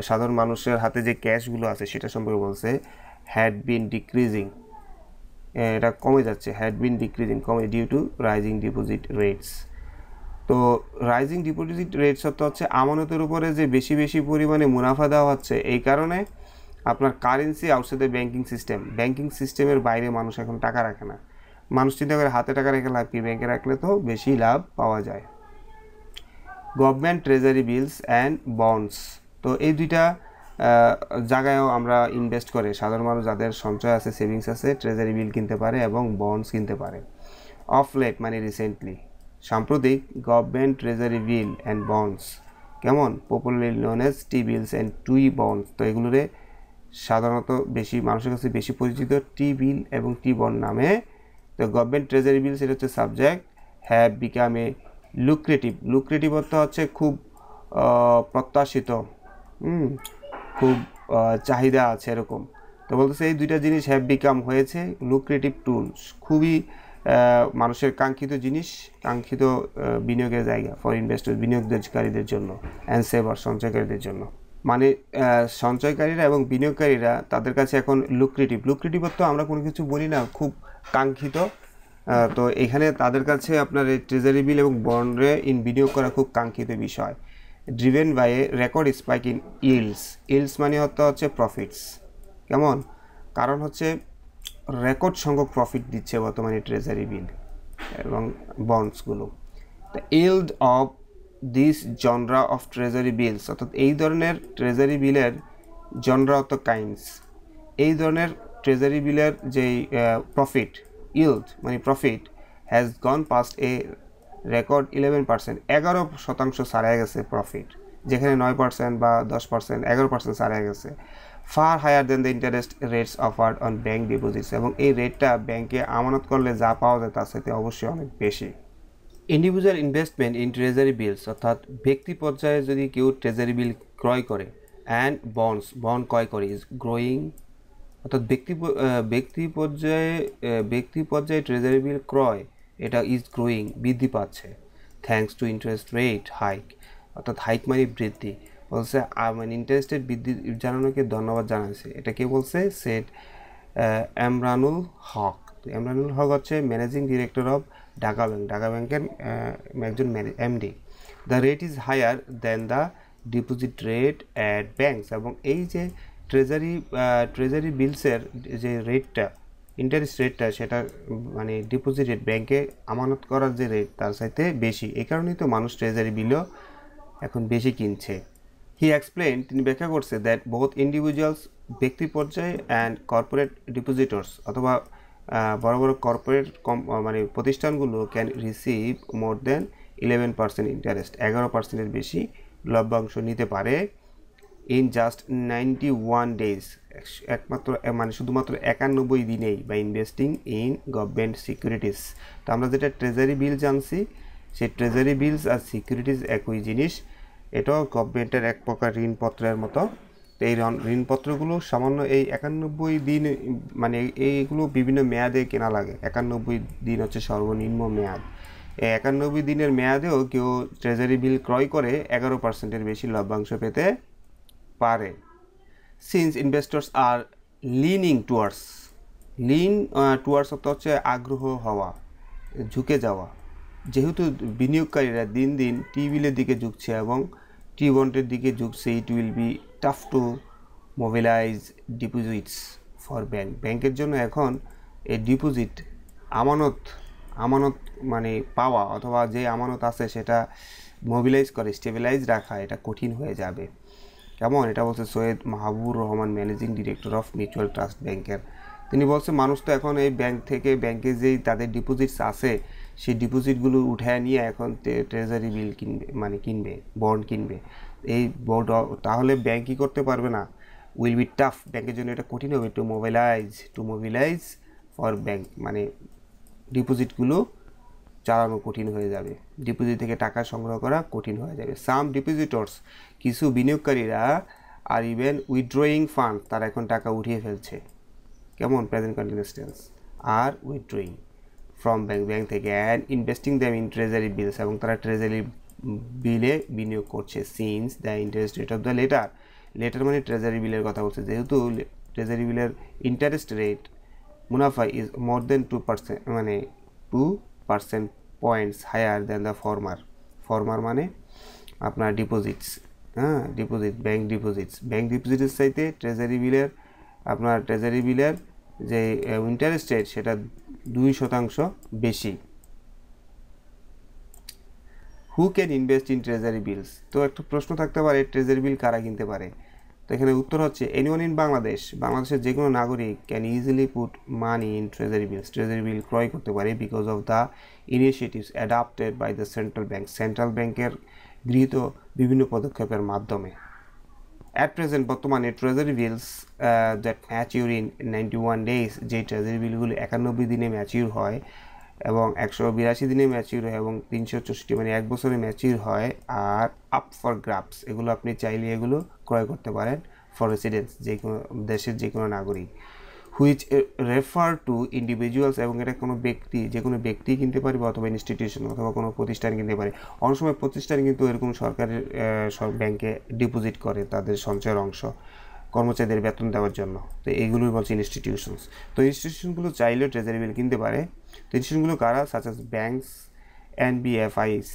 সাধারণ মানুষের হাতে যে ক্যাশগুলো আছে সেটা সম্পর্কে বলছে হ্যাড বিন ডিক্রিজিং, এটা কমে যাচ্ছে, কমে due to rising deposit rates. তো রাইজিং ডিপোজিট রেটস হচ্ছে আমানতের উপরে যে বেশি পরিমাণে মুনাফা দেওয়া হচ্ছে, এই কারণে আপনার কারেন্সি আউটসাইড ব্যাংকিং সিস্টেমের বাইরে মানুষ এখন টাকা রাখে না। মানুষ চিন্তা করে হাতে টাকা রেখে লাভ কি, ব্যাংকে রাখলে তো বেশি লাভ পাওয়া যায়। Government treasury bills and bonds, তো এই দুইটা জায়গায়ও আমরা ইনভেস্ট করে সাধারণ মানুষ যাদের সঞ্চয় আছে, সেভিংস আছে, ট্রেজারি বিল কিনতে পারে এবং বন্ডস কিনতে পারে। অফ লেট মানে রিসেন্টলি, সাম্প্রতিক government treasury bill and bonds, কেমন, popularly known as T bills and T bonds, তো এগুলোরে সাধারণত বেশি মানুষের কাছে বেশি পরিচিত টি বিল এবং টি বন্ড নামে। তো গভর্নমেন্ট ট্রেজারি বিল সেটা হচ্ছে subject have become a lucrative অর্থ হচ্ছে খুব প্রত্যাশিত, খুব চাহিদা আছে এরকম। তো বলতেছে এই দুইটা জিনিস হ্যাভ বিকাম হয়েছে লুক্রেটিভ টুলস, খুবই মানুষের কাঙ্ক্ষিত বিনিয়োগের জায়গা ফর ইনভেস্টর, বিনিয়োগকারীদের জন্য, অ্যান্ড সেভার সঞ্চয়কারীদের জন্য, মানে সঞ্চয়কারীরা এবং বিনিয়োগকারীরা তাদের কাছে এখন লুক্রেটিভ অর্থ আমরা কোনো কিছু বলি না, খুব কাঙ্ক্ষিত। তো এখানে তাদের কাছে আপনার এই ট্রেজারি বিল এবং বন্ডে বিনিয়োগ করা খুব কাঙ্ক্ষিত বিষয়। Driven by a record spike in yields. Yields মানে হচ্ছে প্রফিটস। কেমন? কারণ হচ্ছে রেকর্ড সংখ্যক প্রফিট দিচ্ছে বর্তমানে ট্রেজারি বিল এবং বন্ডসগুলো। The yield of this genre of treasury bills, অর্থাৎ এই ধরনের ট্রেজারি বিলের জনরা অর্থ কাইন্ডস, এই ধরনের ট্রেজারি বিলের যেই প্রফিট, ইল্ড মানে profit, has gone past A record 11%, 11% ছাড়া গেছে প্রফিট, যেখানে 9% বা 10%, 11% ছাড়া গেছে। Far higher than the interest rates offered on bank deposits, এবং এই রেটটা ব্যাংকে আমানত করলে যা পাওয়া যায় তার সাথে অবশ্যই অনেক বেশি। Individual investment in treasury bills, অর্থাৎ ব্যক্তি পর্যায়ে যদি কেউ ট্রেজারি বিল ক্রয় করে, অ্যান্ড বন্ড ক্রয় করে, ইজ গ্রোয়িং, অর্থাৎ ব্যক্তি পর্যায়ে ট্রেজারি বিল ক্রয়, এটা ইজ গ্রোয়িং বৃদ্ধি পাচ্ছে, thanks to interest rate hike, অর্থাৎ হাইক মানে বৃদ্ধি, বলছে মানে ইন্টারেস্ট রেট বৃদ্ধি জানানোকে ধন্যবাদ জানাচ্ছে। এটা কে বলছে? সেট এমরানুল হক। এমরানুল হক হচ্ছে managing director of Dhaka bank, ঢাকা ব্যাংকের একজন MD. The rate is higher than the deposit rate at banks, এবং এই যে ট্রেজারি বিলসের যে রেটটা, ইন্টারেস্ট রেটটা, সেটা মানে ডিপোজিট রেট, ব্যাংকে আমানত করার যে রেট তার সাথে বেশি। এই কারণেই তো মানুষ ট্রেজারি বিলও এখন বেশি কিনছে। হি এক্সপ্লেইন, তিনি ব্যাখ্যা করছে, দ্যাট বোথ ইন্ডিভিজুয়ালস, ব্যক্তি পর্যায়ে, অ্যান্ড কর্পোরেট ডিপোজিটর্স, অথবা বড় বড় কর্পোরেট মানে প্রতিষ্ঠানগুলো can receive more than 11% interest, 11%-এর বেশি লভ্যাংশ নিতে পারে, ইন জাস্ট 91 days, একমাত্র মানে শুধুমাত্র 91 দিনেই, by investing in government securities. তো আমরা যেটা ট্রেজারি বিল জানছি, সেই ট্রেজারি বিলস আর সিকিউরিটিস একই জিনিস, এটাও গভর্নমেন্টের এক প্রকার ঋণপত্রের মতো। তো এই ঋণপত্রগুলো সামান্য এই 91 দিন, মানে এইগুলো বিভিন্ন মেয়াদে কেনা লাগে। 91 দিন হচ্ছে সর্বনিম্ন মেয়াদ। এই 91 দিনের মেয়াদেও কেউ ট্রেজারি বিল ক্রয় করে 11%-এর বেশি লভ্যাংশ পেতে পারে। সিন্স ইনভেস্টর্স আর লিনিং টুয়ার্ডস অর্থ হচ্ছে আগ্রহ হওয়া, ঝুঁকে যাওয়া, যেহেতু বিনিয়োগকারীরা দিন দিন টি বিলের দিকে ঝুঁকছে এবং টি বন্ডের দিকে ঝুঁকছে, it will be tough to mobilise deposits for ব্যাংকের জন্য এখন এই ডিপোজিট, আমানত মানে পাওয়া, অথবা যে আমানত আছে সেটা মোবিলাইজ করে, স্টেবিলাইজ রাখা, এটা কঠিন হয়ে যাবে। কেমন? এটা বলছে Syed Mahbubur Rahman, managing director of mutual trust ব্যাংকের। তিনি বলছে মানুষ তো এখন এই ব্যাংকে যেই তাদের ডিপোজিটস আছে, সেই ডিপোজিটগুলো উঠায় নিয়ে এখন ট্রেজারি বিল কিনবে, বন্ড কিনবে। এই বন্ড তাহলে ব্যাংক কী করতে পারবে না, উইল বি টাফ, ব্যাংকের জন্য এটা কঠিন হবে, টু মোবিলাইজ ফর ব্যাংক, মানে ডিপোজিটগুলো চালানো কঠিন হয়ে যাবে, ডিপোজিট থেকে টাকা সংগ্রহ করা কঠিন হয়ে যাবে। সাম ডিপোজিটর্স, কিছু বিনিয়োগকারীরা, আর ইভেন উইথড্রয়িং ফান্ড, তারা এখন টাকা উঠিয়ে ফেলছে। কেমন? Present continuous tense. আর উইথড্রয়িং ফ্রম ব্যাংক থেকে, and investing them in treasury bills, এবং তারা ট্রেজারি বিলে বিনিয়োগ করছে। Since the interest rate of the latter মানে ট্রেজারি বিলের কথা বলছে, যেহেতু ট্রেজারি বিলের ইন্টারেস্ট রেট মুনাফা ইজ মোর দেন 2%, মানে 2% points higher than the former মানে আপনার ডিপোজিটস, ব্যাংক ডিপোজিটের চাইতে ট্রেজারি বিলের যে ইন্টারেস্ট রেট, সেটা 2% বেশি। Who can invest in treasury bills? তো একটা প্রশ্ন থাকতে পারে, ট্রেজারি বিল কারা কিনতে পারে? তো এখানে উত্তর হচ্ছে, এনিওয়ান ইন বাংলাদেশের যে কোনো নাগরিক can easily put money in treasury bill ক্রয় করতে পারে, because of the initiatives adapted by the central ব্যাংকের গৃহীত বিভিন্ন পদক্ষেপের মাধ্যমে। অ্যাট প্রেজেন্ট, বর্তমানে treasury bills that mature in 91 days, যে ট্রেজারি বিলগুলি 91 দিনে ম্যাচিউর হয় এবং 182 দিনে ম্যাচিউর হয় এবং 364 মানে 1 বছরে ম্যাচিউর হয়, আর আপ ফর গ্রাবস, এগুলো আপনি চাইলে এগুলো ক্রয় করতে পারেন ফর রেসিডেন্স, যে কোনো দেশের যে কোনো নাগরিক, হুইচ রেফার টু ইন্ডিভিজুয়ালস, এবং এটা যে কোনো ব্যক্তি কিনতে পারবে, অথবা ইনস্টিটিউশন অথবা কোনো প্রতিষ্ঠান কিনতে পারে। অনেক সময় প্রতিষ্ঠান কিন্তু এরকম সরকারের ব্যাংকে ডিপোজিট করে তাদের সঞ্চয়ের অংশ কর্মচারীদের বেতন দেওয়ার জন্য। তো এইগুলোই বলছে ইনস্টিটিউশনস। তো ইনস্টিটিউশনগুলো চাইলেও ট্রেজারি বিল কিনতে পারে। তো ইনস্টিটিউশনগুলো কারা? সাচ অ্যাজ ব্যাংকস, এনবিএফআইস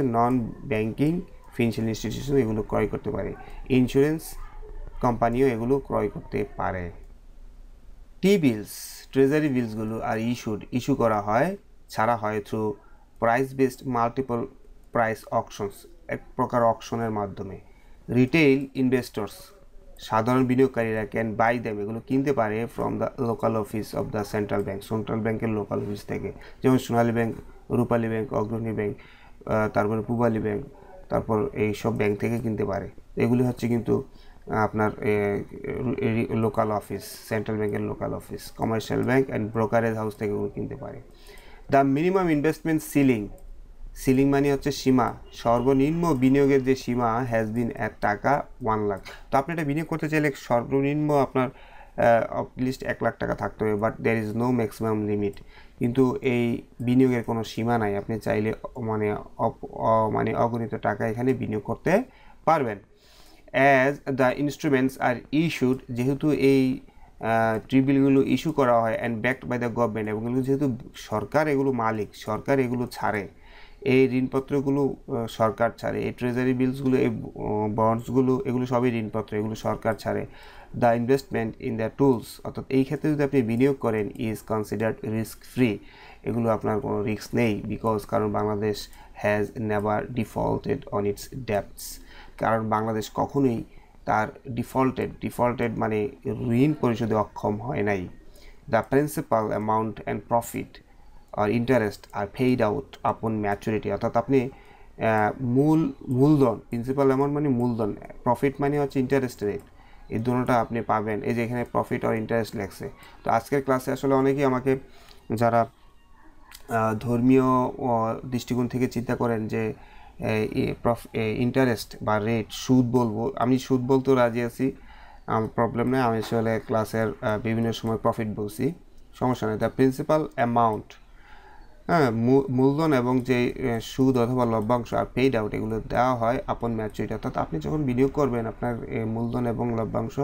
এর নন ব্যাংকিং ফিনান্সিয়াল ইনস্টিটিউশন এগুলো ক্রয় করতে পারে, ইন্স্যুরেন্স কোম্পানিও এগুলো ক্রয় করতে পারে। টি বিলস, ট্রেজারি বিলসগুলো আর ইস্যু করা হয়, ছাড়া হয় through price based multiple price auctions, এক প্রকার অকশনের মাধ্যমে। রিটেইল ইনভেস্টর্স, সাধারণ বিনিয়োগকারীরা ক্যান বাই দেম, এগুলো কিনতে পারে from the local office of the central ব্যাংকের লোকাল অফিস থেকে, যেমন সোনালী ব্যাংক, রূপালী ব্যাংক, অগ্রণী ব্যাংক, তারপরে পূবালী ব্যাংক, তারপর এই সব ব্যাংক থেকে কিনতে পারে। এগুলি হচ্ছে কিন্তু আপনার লোকাল অফিস, সেন্ট্রাল ব্যাংকের local office. Commercial bank and brokerage house থেকে কিনতে পারে। দ্য মিনিমাম ইনভেস্টমেন্ট সিলিং মানে হচ্ছে সীমা, সর্বনিম্ন বিনিয়োগের যে সীমা হ্যাজ বিন এট টাকা 1 লাখ। তো আপনি এটা বিনিয়োগ করতে চাইলে সর্বনিম্ন আপনার অ্যাটলিস্ট 1 লাখ টাকা থাকতে হবে, but there is no maximum limit. কিন্তু এই বিনিয়োগের কোনো সীমা নাই, আপনি চাইলে মানে অগণিত টাকা এখানে বিনিয়োগ করতে পারবেন। As the instruments are issued, যেহেতু এই ট্রিবিলগুলো ইস্যু করা হয় and backed by the government, এবং যেহেতু সরকার এগুলো মালিক, সরকার এগুলো ছাড়ে, এই ঋণপত্রগুলো সরকার ছাড়ে, এই ট্রেজারি বিলসগুলো, এই বন্ডসগুলো, এগুলো সবই ঋণপত্র, এগুলো সরকার ছাড়ে। The investment in the tools, অর্থাৎ এই ক্ষেত্রে যদি আপনি বিনিয়োগ করেন, ইজ কনসিডার্ড রিস্ক ফ্রি, এগুলো আপনার কোনো রিস্ক নেই, বিকজ কারণ Bangladesh has never defaulted on its debts, কারণ বাংলাদেশ কখনোই তার ডিফল্টেড মানে ঋণ পরিশোধে অক্ষম হয় নাই। The principal amount and profit are interest are paid out upon maturity, অর্থাৎ আপনি মূলধন, প্রিন্সিপাল অ্যামাউন্ট মানে মূলধন, প্রফিট মানে হচ্ছে ইন্টারেস্ট রেট, এই দুটোটা আপনি পাবেন। এই যে এখানে প্রফিট আর ইন্টারেস্ট লেখছে। তো আজকের ক্লাসে আসলে অনেকেই আমাকে, যারা ধর্মীয় দৃষ্টিকোণ থেকে চিন্তা করেন যে ইন্টারেস্ট বা রেট, সুদ বলবো, আমি সুদ বলতেও রাজি আছি, আমার প্রবলেম নেই, আমি আসলে ক্লাসের বিভিন্ন সময় প্রফিট বলছি, সমস্যা নেই। দ্য প্রিন্সিপাল অ্যামাউন্ট, হ্যাঁ, মূলধন এবং যে সুদ অথবা লভ্যাংশ আর পেইড আউট, এগুলো দেওয়া হয় আপন ম্যাচুরিটি, অর্থাৎ আপনি যখন বিনিয়োগ করবেন, আপনার মূলধন এবং লভ্যাংশ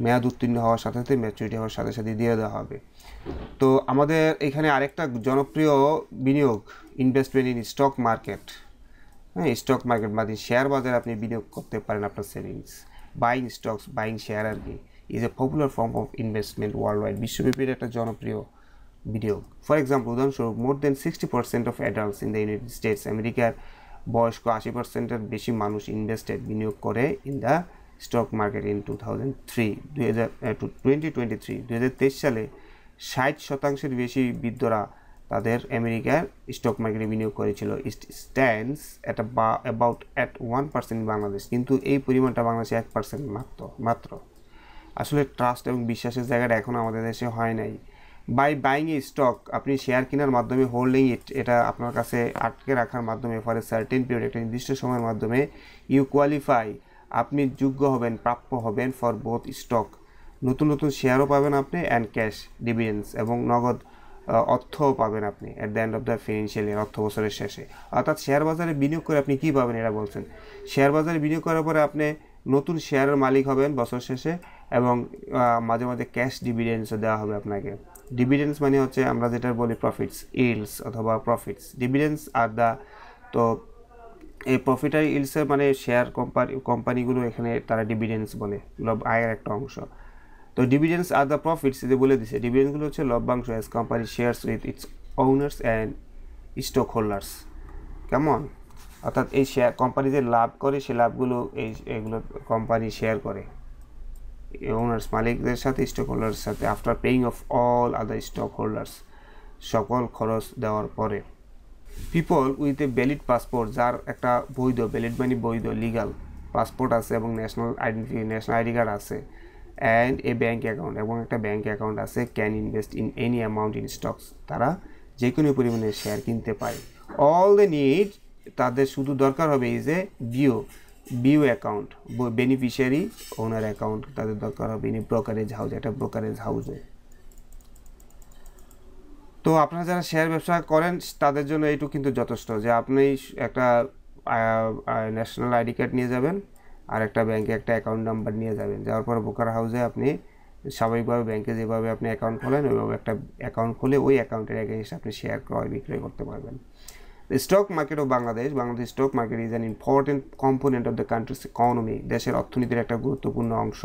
মেয়াদ উত্তীর্ণ হওয়ার সাথে সাথে, ম্যাচুরিটি হওয়ার সাথে সাথে দিয়ে দেওয়া হবে। তো আমাদের এখানে আরেকটা জনপ্রিয় বিনিয়োগ, ইনভেস্টমেন্ট ইন স্টক মার্কেট। হ্যাঁ, স্টক মার্কেট মানে শেয়ার বাজারে আপনি বিনিয়োগ করতে পারেন আপনার সেভিংস। বাইং শেয়ার আর কি, is a popular form of investment world wide, বিশ্বব্যাপী একটা জনপ্রিয় বিনিয়োগ। ফর এক্সাম্পল, উদাহরণস্বরূপ, মোর দেন 60% of adults in the United states, আমেরিকার বয়স্ক 80%-এর বেশি মানুষ বিনিয়োগ করে in the stock market in 2023 সালে 60% বেশি বৃদ্ধরা তাদের আমেরিকার স্টক মার্কেটে বিনিয়োগ করেছিল। It stands at about 1% Bangladesh, কিন্তু এই পরিমাণটা বাংলাদেশে 1% মাত্র। আসলে ট্রাস্ট এবং বিশ্বাসের জায়গাটা এখন আমাদের দেশে হয় নাই। বাই বাইং এ স্টক, আপনি শেয়ার কেনার মাধ্যমে, হোল্ডিং এটা আপনার কাছে আটকে রাখার মাধ্যমে ফর এ সার্টেন পিরিয়ড, একটা নির্দিষ্ট সময়ের মাধ্যমে, ইউ কোয়ালিফাই, আপনি যোগ্য হবেন, প্রাপ্য হবেন ফর বোথ স্টক, নতুন নতুন শেয়ারও পাবেন আপনি, অ্যান্ড ক্যাশ ডিভিডেন্ডস, এবং নগদ অর্থও পাবেন আপনি at the end of the financial year, অর্থ বছরের শেষে। অর্থাৎ শেয়ার বাজারে বিনিয়োগ করে আপনি কী পাবেন, এরা বলছেন শেয়ার বাজারে বিনিয়োগ করার পরে আপনি নতুন শেয়ারের মালিক হবেন বছর শেষে, এবং মাঝে মাঝে ক্যাশ ডিভিডেন্ডসও দেওয়া হবে আপনাকে। ডিভিডেন্ডস মানে হচ্ছে আমরা যেটা বলি প্রফিটস, ইল্ডস অথবা প্রফিটস। ডিভিডেন্ডস আর দ্য, তো এই প্রফিট আর ইল্ডসের মানে শেয়ার কোম্পানিগুলো এখানে তারা ডিভিডেন্ডস বলে, আয়ের একটা অংশ। তো ডিভিডেন্ডস আর দ্য প্রফিটস, যে বলে দিছে, ডিভিডেন্ডসগুলো হচ্ছে লভ্যাংশ as company shares with its owners and stock holders. কেমন? অর্থাৎ এই শেয়ার কোম্পানি যে লাভ করে, সে লাভগুলো এগুলো কোম্পানি শেয়ার করে ওনার্স, মালিকদের সাথে, স্টক হোল্ডারের সাথে, after paying of all other stock holders, সকল খরচ দেওয়ার পরে। People with a valid passport, যার একটা বৈধ, ভ্যালিড মানে বৈধ, লিগাল পাসপোর্ট আছে এবং ন্যাশনাল আইডি কার্ড আছে, অ্যান্ড এ ব্যাঙ্ক অ্যাকাউন্ট, এবং একটা ব্যাঙ্ক অ্যাকাউন্ট আছে, can invest in any amount in stocks, তারা যে কোনো পরিমাণে শেয়ার কিনতে পারে। অল দ্য নিড, তাদের শুধু দরকার হবে is a BO account, beneficiary owner account তাদের দরকার হবে ইনি ব্রোকারেজ হাউস, একটা ব্রোকারেজ হাউসে। তো আপনারা যারা শেয়ার ব্যবসা করেন তাদের জন্য এইটুকু কিন্তু যথেষ্ট, যে আপনি একটা ন্যাশনাল আইডি কার্ড নিয়ে যাবেন, আর একটা ব্যাংকে একটা অ্যাকাউন্ট নাম্বার নিয়ে যাবেন, যাওয়ার পর ব্রোকার হাউসে আপনি স্বাভাবিকভাবে ব্যাংকে যেভাবে আপনি অ্যাকাউন্ট খোলেন ওইভাবে একটা অ্যাকাউন্ট খুলে ওই অ্যাকাউন্টের এগেইনস্টে আপনি শেয়ার ক্রয় বিক্রয় করতে পারবেন। The stock market of Bangladesh stock market is an important component of the country's economy. দেশের অর্থনীতির একটা গুরুত্বপূর্ণ অংশ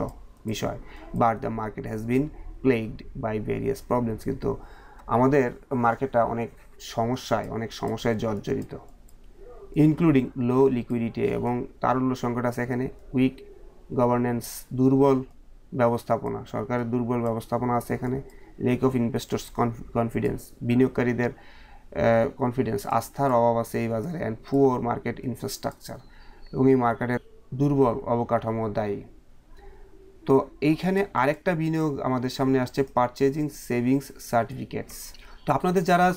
বিষয়, but the market has been plagued by various problems. কিন্তু আমাদের মার্কেটটা অনেক সমস্যায় জর্জরিত, ইনক্লুডিং লো লিকুইডিটি, এবং তারল্য সংকট আছে এখানে, উইক গভর্নেন্স, দুর্বল ব্যবস্থাপনা, সরকারের দুর্বল ব্যবস্থাপনা আছে এখানে, লেক অফ ইনভেস্টর্স কনফিডেন্স, বিনিয়োগকারীদের কনফিডেন্স, আস্থার অভাব আছে এই বাজারে, অ্যান্ড পুয়ার মার্কেট ইনফ্রাস্ট্রাকচার, এবং এই মার্কেটের দুর্বল অবকাঠামো দায়ী। তো এইখানে আরেকটা বিনিয়োগ আমাদের সামনে আসছে, পারচেজিং সেভিংস সার্টিফিকেটস। তো আপনাদের যারা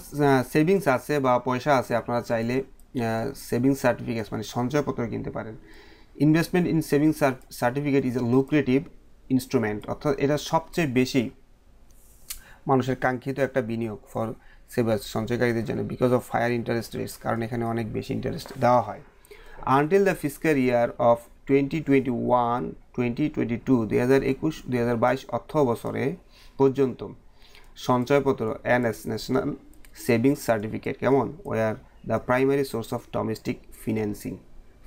সেভিংস আছে বা পয়সা আছে, আপনারা চাইলে সেভিংস সার্টিফিকেটস মানে সঞ্চয়পত্র কিনতে পারেন। Investment in savings certificate is a lucrative instrument, অর্থাৎ এটা সবচেয়ে বেশি মানুষের কাঙ্ক্ষিত একটা বিনিয়োগ ফর সেভার্স, সঞ্চয়কারীদের জন্য, because of higher interest rates, কারণ এখানে অনেক বেশি ইন্টারেস্ট দেওয়া হয়। Until the fiscal year of 2021-2022 2021-2022 অর্থ বছরে পর্যন্ত সঞ্চয়পত্র এনএস, ন্যাশনাল সেভিংস সার্টিফিকেট, কেমন, were the primary source of domestic financing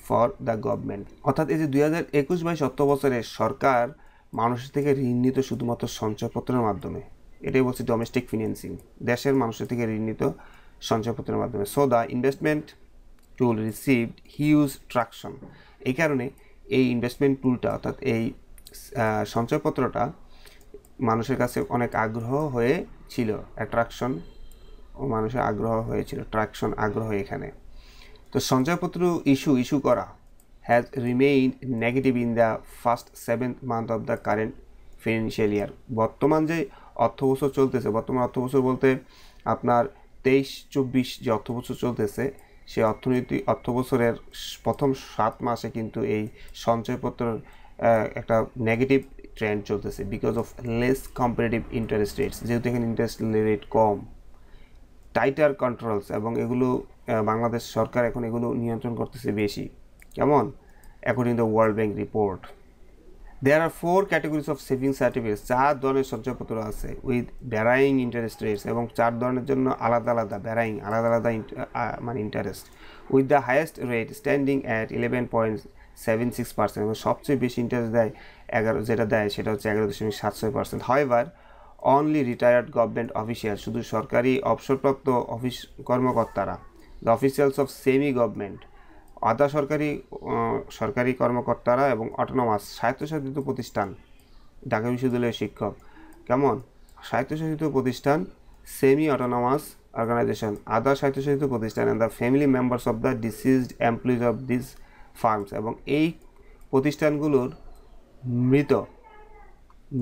for the government. অর্থাৎ এই যে 2021-22 অর্থ বছরে সরকার মানুষের থেকে ঋণ নিত শুধুমাত্র সঞ্চয়পত্রের মাধ্যমে, এটাই বলছে ডোমেস্টিক ফিন্যান্সিং, দেশের মানুষের থেকে ঋণ নিত সঞ্চয়পত্রের মাধ্যমে। So the investment tool received huge traction, এই কারণে এই ইনভেস্টমেন্ট টুলটা, অর্থাৎ এই সঞ্চয়পত্রটা মানুষের কাছে অনেক আগ্রহ হয়েছিল, অ্যাট্রাকশন ও মানুষের আগ্রহ হয়েছিল, ট্রাকশন আগ্রহ এখানে। তো সঞ্চয়পত্র ইস্যু করা has remain negative in the first 7th month of the current financial year. বর্তমান যে অর্থবছর চলতেছে, বর্তমান অর্থবছর বলতে আপনার 23-24 যে অর্থবছর চলতেছে, সেই অর্থবছরের প্রথম 7 মাসে কিন্তু এই সঞ্চয়পত্রের একটা নেগেটিভ ট্রেন্ড চলতেছে, because of less comparative interest rates, যেহেতু এখানে ইন্টারেস্ট রেট কম, টাইটার কন্ট্রোলস, এবং এগুলো বাংলাদেশ সরকার এখন এগুলো নিয়ন্ত্রণ করতেছে বেশি, কেমন, according the world bank report. There are 4 categories of saving certificates, 4 ধরনের সঞ্চয়পত্র আছে, উইথ ভ্যারাইং ইন্টারেস্ট রেটস, এবং 4 ধরনের জন্য আলাদা আলাদা মানে interest, with the highest rate standing at 11.76%, এবং সবচেয়ে বেশি ইন্টারেস্ট দেয় যেটা দেয় সেটা হচ্ছে 11.76%। However only retired government official, শুধু সরকারি অবসরপ্রাপ্ত অফিস কর্মকর্তারা, the officials of semi government, আধা সরকারি কর্মকর্তারা, এবং অটোনমাস স্বায়ত্তশাসিত প্রতিষ্ঠান, ঢাকা বিশ্ববিদ্যালয়ের শিক্ষক, কেমন, স্বায়ত্তশাসিত প্রতিষ্ঠান, সেমি অটোনমাস অর্গানাইজেশন, আধা স্বায়ত্তশাসিত প্রতিষ্ঠান, and the family members of the deceased employees of this firms, এবং এই প্রতিষ্ঠানগুলোর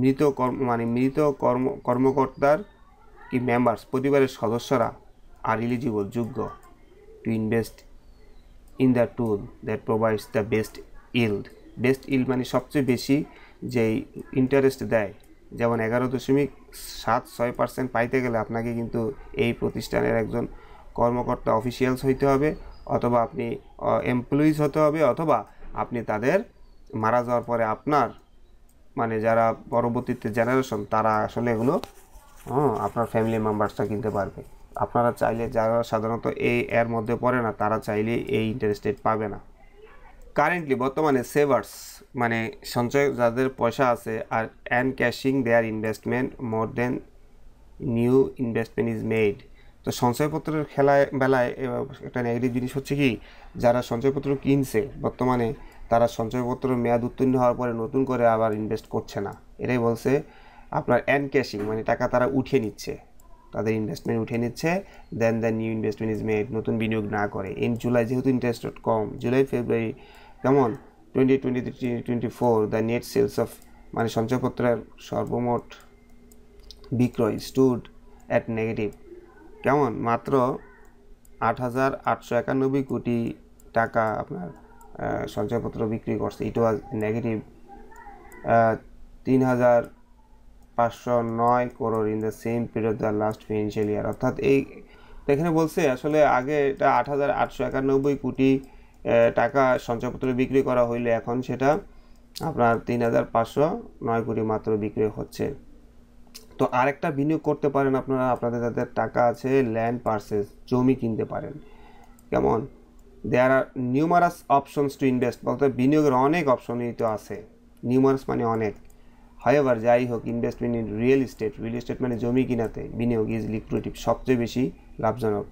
মৃত কর্মকর্তার কি মেম্বার্স, পরিবারের সদস্যরা আর এলিজিবল, যোগ্য, to invest in the tool that provides the best yield. Best yield মানে সবচেয়ে বেশি যেই ইন্টারেস্ট দেয়, যেমন 11.76% পাইতে গেলে আপনাকে কিন্তু এই প্রতিষ্ঠানের একজন কর্মকর্তা অফিসিয়ালস হইতে হবে, অথবা আপনি এমপ্লয়িজ হতে হবে, অথবা আপনি তাদের মারা যাওয়ার পরে আপনার মানে যারা পরবর্তীতে জেনারেশন, তারা আসলে এগুলো আপনার ফ্যামিলি মেম্বার্সটা কিনতে পারবে। আপনারা চাইলে, যারা সাধারণত এর মধ্যে পড়ে না, তারা চাইলে এই ইন্টারেস্ট রেট পাবে না। কারেন্টলি বর্তমানে সেভার্স মানে সঞ্চয় যাদের পয়সা আছে, আর and cashing their investment more than new investment is made. তো সঞ্চয়পত্রের বেলায় একটা নেগেটিভ জিনিস হচ্ছে কি, যারা সঞ্চয়পত্র কিনছে বর্তমানে, তারা সঞ্চয়পত্র মেয়াদ উত্তীর্ণ হওয়ার পরে নতুন করে আবার ইনভেস্ট করছে না। এটাই বলছে আপনার অ্যান্ড ক্যাশিং, মানে টাকা তারা উঠিয়ে নিচ্ছে, তাদের ইনভেস্টমেন্ট উঠিয়ে নিচ্ছে, then the new investment is made, নতুন বিনিয়োগ না করে। ইন জুলাই, যেহেতু ইন্টারেস্ট রেট কম, জুলাই ফেব্রুয়ারি কেমন 2023-24 দ্য নেট সেলস অফ মানে সঞ্চয়পত্রের সর্বমোট বিক্রয় স্টুড অ্যাট নেগেটিভ, কেমন, মাত্র 8,891 কোটি টাকা আপনার সঞ্চয়পত্র বিক্রি করছে। It was negative 3,509 crore in the same period the last financial year. অর্থাৎ এই এখানে বলছে আসলে আগে এটা 8,891 কোটি টাকা সঞ্চয়পত্র বিক্রি করা হইলে এখন সেটা আপনার 3,509 কোটি মাত্র বিক্রি হচ্ছে। তো আরেকটা বিনিয়োগ করতে পারেন আপনারা, আপনাদের যাদের টাকা আছে ল্যান্ড পারচেজ, জমি কিনতে পারেন, কেমন? দেয়ার আর নিউমারাস অপশনস টু ইনভেস্ট, বলতে বিনিয়োগের অনেক অপশনই তো আছে, নিউমারাস মানে অনেক। হাইএভার যাই হোক, ইনভেস্টমেন্ট ইন রিয়েল এস্টেট মানে জমি কিনাতে বিনিয়োগ ইজ লিকুইডিভ, সবচেয়ে বেশি লাভজনক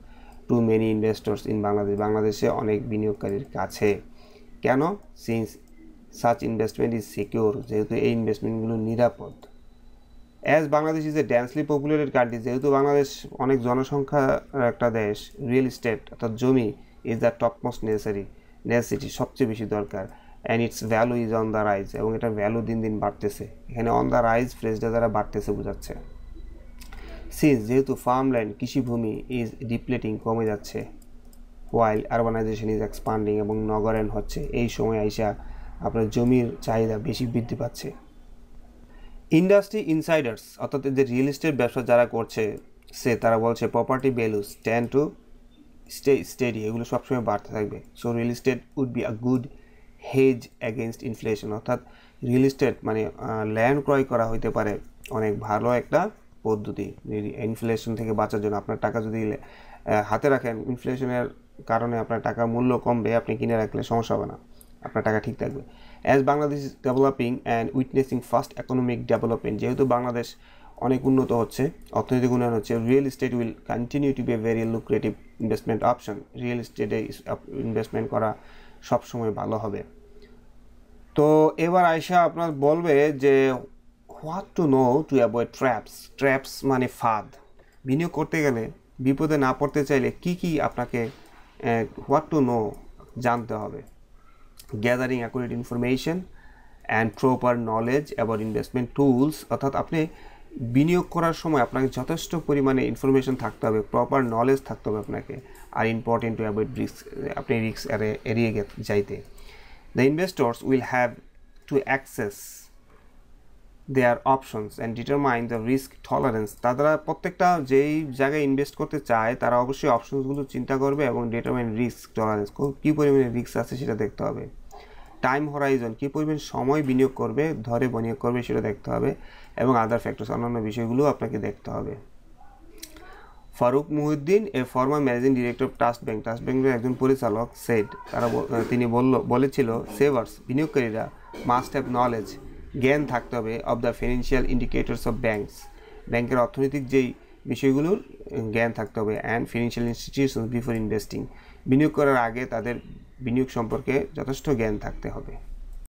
টু মেনি ইনভেস্টর্স ইন বাংলাদেশে অনেক বিনিয়োগকারীর কাছে। কেন? Since such investment is secure, যেহেতু এই ইনভেস্টমেন্টগুলো নিরাপদ। As Bangladesh is a densely populated country, যেহেতু বাংলাদেশ অনেক জনসংখ্যার একটা দেশ, রিয়েল এস্টেট অর্থাৎ জমি is the top most necessity, সবচেয়ে বেশি দরকার। And it's value is on the rise, এবং এটার ভ্যালু দিন দিন বাড়তেছে। এখানে অন দ্য রাইজ ফ্রেজটা দ্বারা বাড়তেছে বোঝাচ্ছে। সিন্স যেহেতু ফার্মল্যান্ড কৃষিভূমি ইজ ডিপ্লেটিং, কমে যাচ্ছে। হোয়াইল আরবানাইজেশন ইজ এক্সপান্ডিং, এবং নগরায়ণ হচ্ছে। এই সময় আইসা আপনার জমির চাহিদা বেশি বৃদ্ধি পাচ্ছে। ইন্ডাস্ট্রি ইনসাইডার্স অর্থাৎ যে রিয়েল এস্টেট ব্যবসা যারা করছে তারা বলছে property values tend to stay steady, এগুলো সবসময় বাড়তে থাকবে। So real estate would be a good hedge against inflation, অর্থাৎ রিয়েল এস্টেট মানে ল্যান্ড ক্রয় করা হইতে পারে অনেক ভালো একটা পদ্ধতি ইনফ্লেশন থেকে বাঁচার জন্য। আপনার টাকা যদি হাতে রাখেন, ইনফ্লেশনের কারণে আপনার টাকার মূল্য কমবে, আপনি কিনে রাখলে সমস্যা হবে না, আপনার টাকা ঠিক থাকবে। As Bangladesh is developing and witnessing fast economic development, যেহেতু বাংলাদেশ অনেক উন্নত হচ্ছে, অর্থনৈতিক উন্নয়ন হচ্ছে, real estate will continue to be a very lucrative investment option, real এস্টেটে ইনভেস্টমেন্ট করা সবসময় ভালো হবে। তো এবার আয়শা আপনার বলবে যে what to know to avoid traps মানে ফাঁদ। বিনিয়োগ করতে গেলে বিপদে না পড়তে চাইলে কি কি আপনাকে হোয়াট টু নো জানতে হবে। Gathering accurate information and proper knowledge about investment tools, অর্থাৎ আপনি বিনিয়োগ করার সময় আপনাকে যথেষ্ট পরিমাণে ইনফরমেশন থাকতে হবে, প্রপার নলেজ থাকতে হবে আপনাকে। আর ইম্পর্টেন্ট টু অ্যাভয়েড রিস্ক, আপনি রিস্ক এড়িয়ে যাইতে। The investors will have to access their options and determine the risk tolerance. তারা প্রত্যেকটা যেই জায়গায় ইনভেস্ট করতে চায় তারা অবশ্যই অপশনসগুলো চিন্তা করবে এবং ডিটারমাইন রিস্ক টলারেন্স, কী পরিমাণে রিস্ক আছে সেটা দেখতে হবে। টাইম হরাইজন, কী পরিমাণ সময় বিনিয়োগ করবে, ধরে বিনিয়োগ করবে সেটা দেখতে হবে, এবং আদার ফ্যাক্টরস, অন্যান্য বিষয়গুলো আপনাকে দেখতে হবে। Faruque Muhiuddin, a former managing director of trust ব্যাংকের একজন পরিচালক তিনি বলেছিল সেভার্স বিনিয়োগকারীরা মাস্ট হ্যাভ নলেজ, জ্ঞান থাকতে হবে of the financial indicators of ব্যাংকের অর্থনৈতিক যেই বিষয়গুলোর জ্ঞান থাকতে হবে, and financial institutions before investing, বিনিয়োগ করার আগে তাদের বিনিয়োগ সম্পর্কে যথেষ্ট জ্ঞান থাকতে হবে।